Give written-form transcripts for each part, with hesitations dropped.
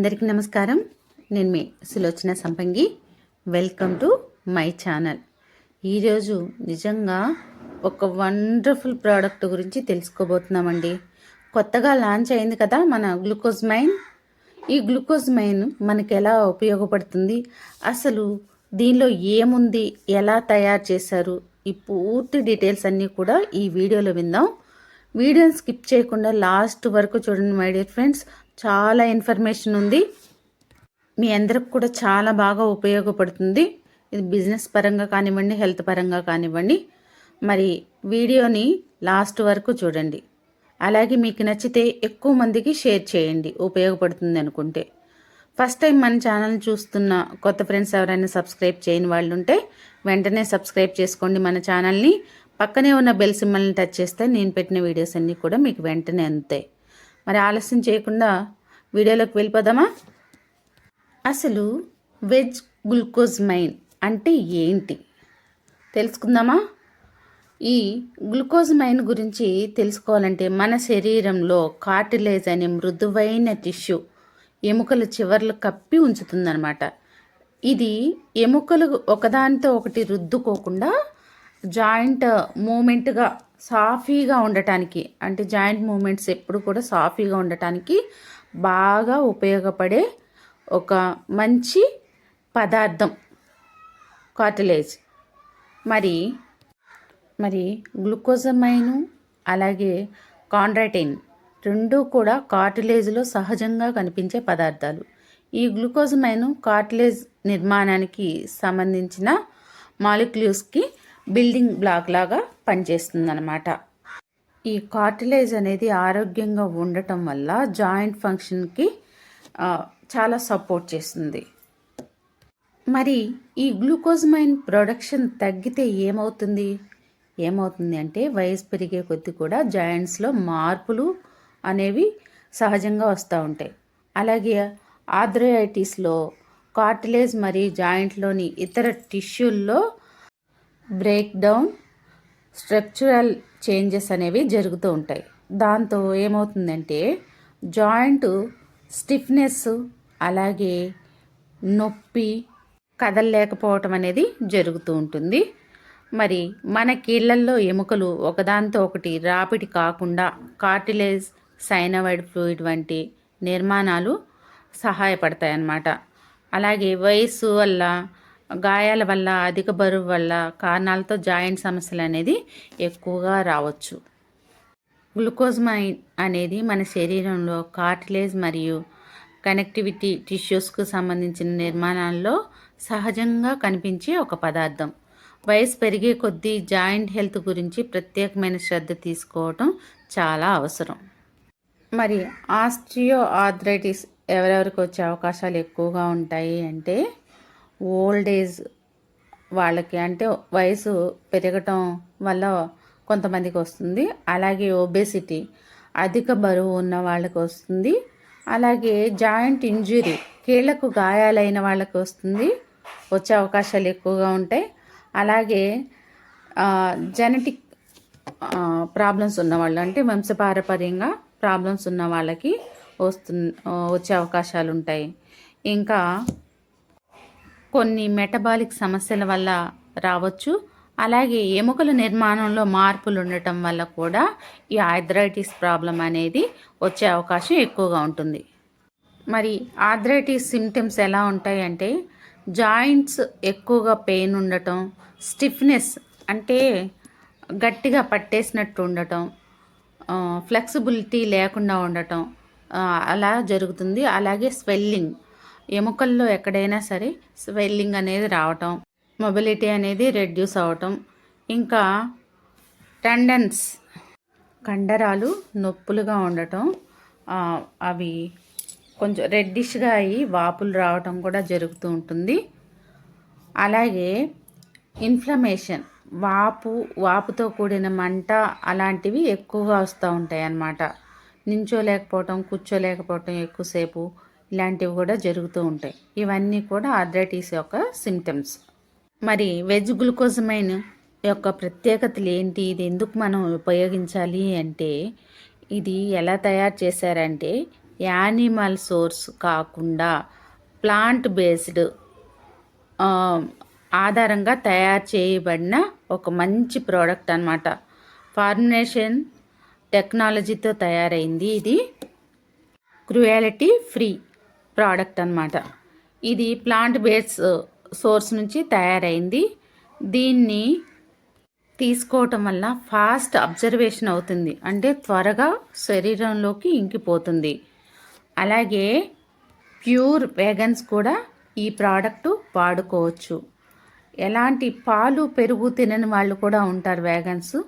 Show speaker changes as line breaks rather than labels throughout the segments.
అందరికీ నమస్కారం. నేను మీ సులోచన సంపంగి. Welcome to my channel. ఈరోజు నిజంగా ఒక వండర్ఫుల్ ప్రోడక్ట్ గురించి తెలుసుకోబోతున్నామండి. కొత్తగా లాంచ్ అయింది కదా మన గ్లూకోజ్ మైన్. ఈ గ్లూకోజ్ మైన్ మనకి ఎలా ఉపయోగపడుతుంది, అసలు దీనిలో ఏముంది, ఎలా తయారు చేశారు, ఈ పూర్తి డీటెయిల్స్ అన్నీ కూడా ఈ వీడియోలో విందాం. వీడియోని స్కిప్ చేయకుండా లాస్ట్ వరకు చూడండి మై డియర్ ఫ్రెండ్స్. చాలా ఇన్ఫర్మేషన్ ఉంది, మీ అందరికి కూడా చాలా బాగా ఉపయోగపడుతుంది. ఇది బిజినెస్ పరంగా కానివ్వండి, హెల్త్ పరంగా కానివ్వండి. మరి వీడియోని లాస్ట్ వరకు చూడండి. అలాగే మీకు నచ్చితే ఎక్కువ మందికి షేర్ చేయండి, ఉపయోగపడుతుంది అనుకుంటే. ఫస్ట్ టైం మన ఛానల్ చూస్తున్న కొత్త ఫ్రెండ్స్ ఎవరైనా సబ్స్క్రైబ్ చేయని వాళ్ళు ఉంటే వెంటనే సబ్స్క్రైబ్ చేసుకోండి మన ఛానల్ని. పక్కనే ఉన్న బెల్ సింబల్ని టచ్ చేస్తే నేను పెట్టిన వీడియోస్ అన్నీ కూడా మీకు వెంటనే అందుతాయి. మరి ఆలస్యం చేయకుండా వీడియోలోకి వెళ్ళిపోదామా? అసలు వెజ్ గ్లూకోజ్ మైన్ అంటే ఏంటి తెలుసుకుందామా? ఈ గ్లూకోజ్ మైన్ గురించి తెలుసుకోవాలంటే మన శరీరంలో కార్టిలేజ్ అనే మృదువైన టిష్యూ ఎముకల చివర్లు కప్పి ఉంచుతుందన్నమాట. ఇది ఎముకలు ఒకదానితో ఒకటి రుద్దుకోకుండా జాయింట్ మూమెంట్గా సాఫీగా ఉండటానికి, అంటే జాయింట్ మూమెంట్స్ ఎప్పుడు కూడా సాఫీగా ఉండటానికి బాగా ఉపయోగపడే ఒక మంచి పదార్థం కార్టిలేజ్. మరి గ్లూకోజమైన్ అలాగే కాండ్రాటిన్ రెండూ కూడా కార్టిలేజ్లో సహజంగా కనిపించే పదార్థాలు. ఈ గ్లూకోజమైన్ కార్టిలేజ్ నిర్మాణానికి సంబంధించిన మాలిక్యూల్స్కి బిల్డింగ్ బ్లాక్ లాగా పనిచేస్తుందన్నమాట. ఈ కార్టిలేజ్ అనేది ఆరోగ్యంగా ఉండటం వల్ల జాయింట్ ఫంక్షన్కి చాలా సపోర్ట్ చేస్తుంది. మరి ఈ గ్లూకోజమైన్ ప్రొడక్షన్ తగ్గితే ఏమవుతుంది అంటే వయసు పెరిగే కొద్దీ కూడా జాయింట్స్లో మార్పులు అనేవి సహజంగా వస్తూ ఉంటాయి. అలాగే ఆర్థరైటిస్లో కార్టిలేజ్ మరియు జాయింట్లోని ఇతర టిష్యూల్లో బ్రేక్ డౌన్, స్ట్రక్చరల్ చేంజెస్ అనేవి జరుగుతూ ఉంటాయి. దాంతో ఏమవుతుందంటే జాయింట్ స్టిఫ్నెస్, అలాగే నొప్పి, కదలలేకపోవటం అనేది జరుగుతూ ఉంటుంది. మరి మన కీళ్ళల్లో ఎముకలు ఒకదానితో ఒకటి రాపిడి కాకుండా కార్టిలేజ్, సైనోవిడ్ ఫ్లూయిడ్ వంటి నిర్మాణాలు సహాయపడతాయన్నమాట. అలాగే వయస్సు వల్ల, గాయాల వల్ల, అధిక బరువు వల్ల కారణాలతో జాయింట్ సమస్యలు అనేది ఎక్కువగా రావచ్చు. గ్లూకోజ్ మైన్ అనేది మన శరీరంలో కార్టిలేజ్ మరియు కనెక్టివిటీ టిష్యూస్కు సంబంధించిన నిర్మాణాల్లో సహజంగా కనిపించే ఒక పదార్థం. వయసు పెరిగే కొద్దీ జాయింట్ హెల్త్ గురించి ప్రత్యేకమైన శ్రద్ధ తీసుకోవటం చాలా అవసరం. మరి ఆస్ట్రియో ఆర్థరైటిస్ ఎవరెవరికి వచ్చే అవకాశాలు ఎక్కువగా ఉంటాయి అంటే ఓల్డ్ ఏజ్ వాళ్ళకి, అంటే వయసు పెరగటం వల్ల కొంతమందికి వస్తుంది. అలాగే ఒబేసిటీ, అధిక బరువు ఉన్న వాళ్ళకి వస్తుంది. అలాగే జాయింట్ ఇంజురీ, కీళ్లకు గాయాలైన వాళ్ళకి వచ్చే అవకాశాలు ఎక్కువగా ఉంటాయి. అలాగే జెనెటిక్ ప్రాబ్లమ్స్ ఉన్నవాళ్ళు, అంటే వంశపారపర్యంగా ప్రాబ్లమ్స్ ఉన్న వాళ్ళకి వచ్చే అవకాశాలు ఉంటాయి. ఇంకా కొన్ని మెటబాలిక్ సమస్యల వల్ల రావచ్చు. అలాగే ఎముకల నిర్మాణంలో మార్పులు ఉండటం వల్ల కూడా ఈ ఆర్థరైటిస్ ప్రాబ్లం అనేది వచ్చే అవకాశం ఎక్కువగా ఉంటుంది. మరి ఆర్థరైటిస్ సిమ్టమ్స్ ఎలా ఉంటాయి అంటే జాయింట్స్ ఎక్కువగా పెయిన్ ఉండటం, స్టిఫ్నెస్ అంటే గట్టిగా పట్టేసినట్టు ఉండటం, ఫ్లెక్సిబిలిటీ లేకుండా ఉండటం అలా జరుగుతుంది. అలాగే స్వెల్లింగ్, ఎముకల్లో ఎక్కడైనా సరే స్వెల్లింగ్ అనేది రావటం, మొబిలిటీ అనేది రెడ్యూస్ అవ్వటం, ఇంకా టెండన్స్ కండరాలు నొప్పులుగా ఉండటం, అవి కొంచెం రెడ్డిష్గా అయ్యి వాపులు రావటం కూడా జరుగుతూ ఉంటుంది. అలాగే ఇన్ఫ్లమేషన్, వాపుతో కూడిన మంట అలాంటివి ఎక్కువగా వస్తూ ఉంటాయి అన్నమాట. నించోలేకపోవటం, కూర్చోలేకపోవటం ఎక్కువసేపు, ఇలాంటివి కూడా జరుగుతూ ఉంటాయి. ఇవన్నీ కూడా ఆర్థరైటిస్ యొక్క సిమ్టమ్స్. మరి వెజ్ గ్లూకోజమైన్ యొక్క ప్రత్యేకతలు ఏంటి, ఇది ఎందుకు మనం ఉపయోగించాలి అంటే ఇది ఎలా తయారు చేశారంటే యానిమల్ సోర్స్ కాకుండా ప్లాంట్ బేస్డ్ ఆధారంగా తయారు చేయబడిన ఒక మంచి ప్రోడక్ట్ అన్నమాట. ఫార్మినేషన్ టెక్నాలజీతో తయారైంది. ఇది క్రుయాలిటీ ఫ్రీ ప్రోడక్ట్ అన్నమాట. ఇది ప్లాంట్ బేస్ సోర్స్ నుంచి తయారైంది. దీన్ని తీసుకోవటం వల్ల ఫాస్ట్ అబ్జర్వేషన్ అవుతుంది, అంటే త్వరగా శరీరంలోకి ఇంకిపోతుంది. అలాగే ప్యూర్ వేగన్స్ కూడా ఈ ప్రోడక్ట్ వాడుకోవచ్చు. ఎలాంటి పాలు పెరుగు తినని వాళ్ళు కూడా ఉంటారు వేగన్స్.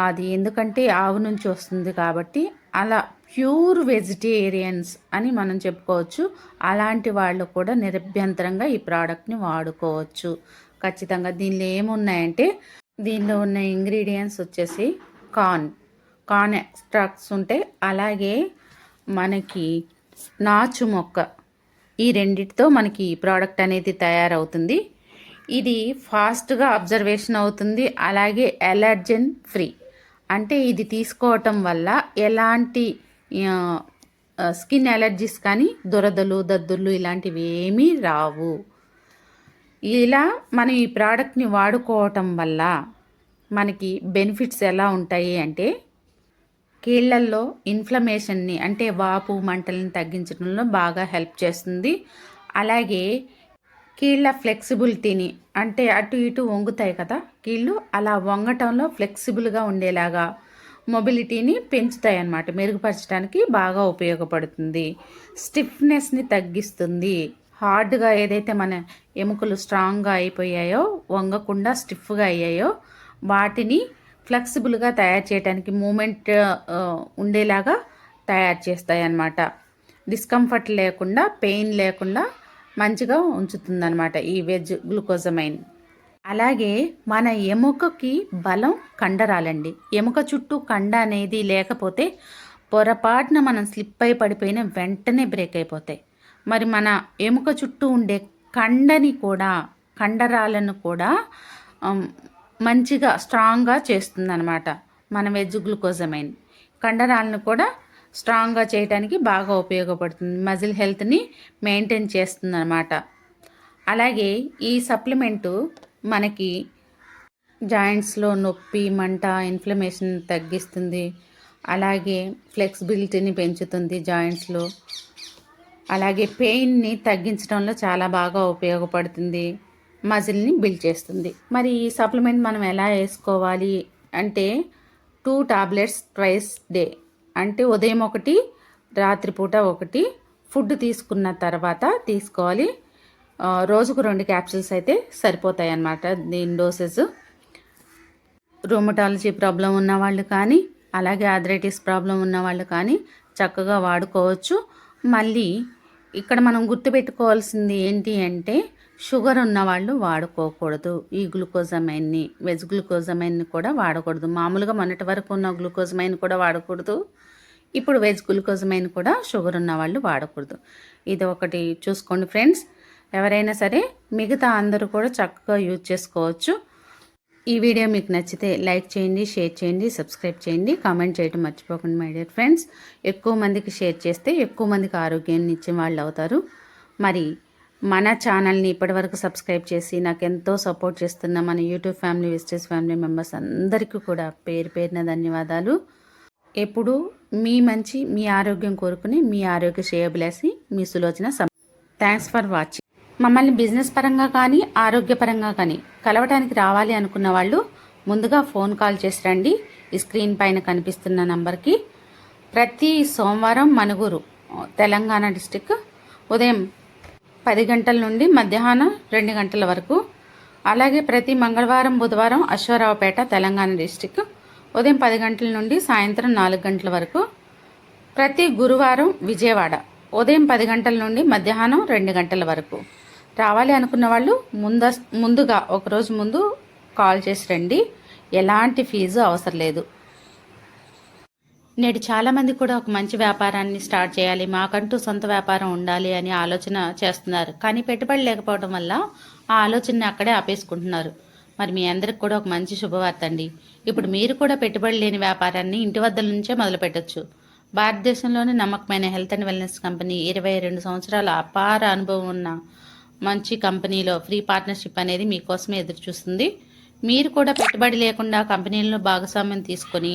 అది ఎందుకంటే ఆవు నుంచి వస్తుంది కాబట్టి అలా ప్యూర్ వెజిటేరియన్స్ అని మనం చెప్పుకోవచ్చు. అలాంటి వాళ్ళు కూడా నిరభ్యంతరంగా ఈ ప్రోడక్ట్ని వాడుకోవచ్చు ఖచ్చితంగా. దీనిలో ఏమున్నాయంటే, దీనిలో ఉన్న ఇంగ్రీడియంట్స్ వచ్చేసి కార్న్ ఎక్స్ట్రాక్ట్స్ ఉంటాయి. అలాగే మనకి నాచు మొక్క, ఈ రెండిటితో మనకి ఈ ప్రోడక్ట్ అనేది తయారవుతుంది. ఇది ఫాస్ట్గా అబ్జర్వేషన్ అవుతుంది. అలాగే ఎలర్జెన్ ఫ్రీ, అంటే ఇది తీసుకోవటం వల్ల ఎలాంటి స్కిన్ ఎలర్జీస్ కానీ దురదలు దద్దుర్లు ఇలాంటివి ఏమీ రావు. ఇలా మనం ఈ ప్రోడక్ట్ని వాడుకోవటం వల్ల మనకి బెనిఫిట్స్ ఎలా ఉంటాయి అంటే, కీళ్ళల్లో ఇన్ఫ్లమేషన్ని అంటే వాపు మంటల్ని తగ్గించడంలో బాగా హెల్ప్ చేస్తుంది. అలాగే కీళ్ళ ఫ్లెక్సిబిలిటీని, అంటే అటు ఇటు వంగుతాయి కదా కీళ్ళు, అలా వంగటంలో ఫ్లెక్సిబుల్గా ఉండేలాగా మొబిలిటీని పెంచుతాయి అన్నమాట. మెరుగుపరచడానికి బాగా ఉపయోగపడుతుంది. స్టిఫ్నెస్ని తగ్గిస్తుంది. హార్డ్గా ఏదైతే మన ఎముకలు స్ట్రాంగ్గా అయిపోయాయో, వంగకుండా స్టిఫ్గా అయ్యాయో, వాటిని ఫ్లెక్సిబుల్గా తయారు చేయడానికి మూమెంట్ ఉండేలాగా తయారు చేస్తాయి అన్నమాట. డిస్కంఫర్ట్ లేకుండా, పెయిన్ లేకుండా మంచిగా ఉంచుతుందన్నమాట ఈ వెజ్ గ్లూకోజమైన్. అలాగే మన ఎముకకి బలం కండరాలండి. ఎముక చుట్టూ కండ అనేది లేకపోతే పొరపాటున మనం స్లిప్ అయి పడిపోయిన వెంటనే బ్రేక్ అయిపోతాయి. మరి మన ఎముక చుట్టూ ఉండే కండరాలను కూడా మంచిగా స్ట్రాంగ్గా చేస్తుందన్నమాట మన వెజ్ గ్లూకోజమైన్. కండరాలను కూడా స్ట్రాంగ్గా చేయడానికి బాగా ఉపయోగపడుతుంది. మజిల్ హెల్త్ని మెయింటైన్ చేస్తుంది అన్నమాట. అలాగే ఈ సప్లిమెంటు మనకి జాయింట్స్లో నొప్పి, మంట, ఇన్ఫ్లమేషన్ తగ్గిస్తుంది. అలాగే ఫ్లెక్సిబిలిటీని పెంచుతుంది జాయింట్స్లో. అలాగే పెయిన్ని తగ్గించడంలో చాలా బాగా ఉపయోగపడుతుంది. మజిల్ని బిల్డ్ చేస్తుంది. మరి ఈ సప్లిమెంట్ మనం ఎలా వేసుకోవాలి అంటే, 2 టాబ్లెట్స్ ట్వైస్ డే, అంటే ఉదయం ఒకటి, రాత్రిపూట ఒకటి, ఫుడ్ తీసుకున్న తర్వాత తీసుకోవాలి. రోజుకు 2 క్యాప్సూల్స్ అయితే సరిపోతాయి అన్నమాట దీని డోసెస్. రొమటాలజీ ప్రాబ్లం ఉన్నవాళ్ళు కానీ, అలాగే ఆర్థరైటిస్ ప్రాబ్లం ఉన్నవాళ్ళు కానీ చక్కగా వాడుకోవచ్చు. మళ్ళీ ఇక్కడ మనం గుర్తుపెట్టుకోవాల్సింది ఏంటి అంటే, షుగర్ ఉన్నవాళ్ళు వాడుకోకూడదు ఈ గ్లూకోజమైన్ని. వెజ్ గ్లూకోజమైన్ని కూడా వాడకూడదు. మామూలుగా మొన్నటి వరకు ఉన్న గ్లూకోజమైన్ కూడా వాడకూడదు. ఇప్పుడు వెజ్ గ్లూకోజమైన్ కూడా షుగర్ ఉన్న వాళ్ళు వాడకూడదు. ఇది ఒకటి చూసుకోండి ఫ్రెండ్స్. ఎవరైనా సరే, మిగతా అందరూ కూడా చక్కగా యూజ్ చేసుకోవచ్చు. ఈ వీడియో మీకు నచ్చితే లైక్ చేయండి, షేర్ చేయండి, సబ్స్క్రైబ్ చేయండి, కామెంట్ చేయడం మర్చిపోకండి మై డియర్ ఫ్రెండ్స్. ఎక్కువ మందికి షేర్ చేస్తే ఎక్కువ మందికి ఆరోగ్యాన్ని ఇచ్చే వాళ్ళు అవుతారు. మరి మన ఛానల్ని ఇప్పటివరకు సబ్స్క్రైబ్ చేసి నాకు ఎంతో సపోర్ట్ చేస్తున్న మన YouTube family, visitors family members అందరికీ కూడా పేరు పేరున ధన్యవాదాలు. ఎప్పుడు మీ మంచి, మీ ఆరోగ్యం కోరుకుని మీ ఆరోగ్య శ్రేయోభిలాషి మీ సులోచన. Thanks for watching. మమ్మల్ని బిజినెస్ పరంగా కానీ, ఆరోగ్యపరంగా కానీ కలవటానికి రావాలి అనుకున్న వాళ్ళు ముందుగా ఫోన్ కాల్ చేసి రండి. ఈ స్క్రీన్ పైన కనిపిస్తున్న నంబర్కి. ప్రతి సోమవారం మనుగురు, తెలంగాణ డిస్టిక్, ఉదయం 10 గంటల నుండి మధ్యాహ్నం 2 గంటల వరకు. అలాగే ప్రతి మంగళవారం, బుధవారం అశ్వారావుపేట, తెలంగాణ డిస్టిక్, ఉదయం 10 గంటల నుండి సాయంత్రం 4 గంటల వరకు. ప్రతి గురువారం విజయవాడ, ఉదయం 10 గంటల నుండి మధ్యాహ్నం 2 గంటల వరకు. రావాలి అనుకున్న వాళ్ళు ముందుగా ఒకరోజు ముందు కాల్ చేసి రండి. ఎలాంటి ఫీజు అవసరం లేదు. నేడు చాలామంది కూడా ఒక మంచి వ్యాపారాన్ని స్టార్ట్ చేయాలి, మాకంటూ సొంత వ్యాపారం ఉండాలి అని ఆలోచన చేస్తున్నారు. కానీ పెట్టుబడి లేకపోవడం వల్ల ఆ ఆలోచనని అక్కడే ఆపేసుకుంటున్నారు. మరి మీ అందరికి కూడా ఒక మంచి శుభవార్త అండి. ఇప్పుడు మీరు కూడా పెట్టుబడి లేని వ్యాపారాన్ని ఇంటి వద్ద నుంచే మొదలు పెట్టచ్చు. భారతదేశంలోని నమ్మకమైన హెల్త్ అండ్ వెల్నెస్ కంపెనీ 22 సంవత్సరాల అపార అనుభవం ఉన్న మంచి కంపెనీలో ఫ్రీ పార్ట్నర్షిప్ అనేది మీకోసమే ఎదురు చూస్తుంది. మీరు కూడా పెట్టుబడి లేకుండా కంపెనీలను భాగస్వామ్యం తీసుకొని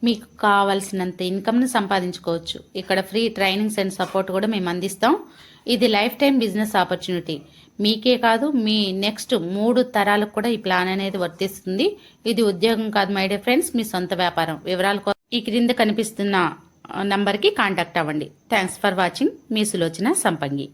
మీకు కావాల్సినంత ఇన్కమ్ను సంపాదించుకోవచ్చు. ఇక్కడ ఫ్రీ ట్రైనింగ్స్ అండ్ సపోర్ట్ కూడా మేము అందిస్తాం. ఇది లైఫ్ టైం బిజినెస్ ఆపర్చునిటీ. మీకే కాదు, మీ నెక్స్ట్ 3 తరాలకు కూడా ఈ ప్లాన్ అనేది వర్తిస్తుంది. ఇది ఉద్యోగం కాదు మై డియర్ ఫ్రెండ్స్, మీ సొంత వ్యాపారం. వివరాల కోసం ఈ క్రింద కనిపిస్తున్న నంబర్కి కాంటాక్ట్ అవ్వండి. Thanks for watching. మీ సులోచన సంపంగి.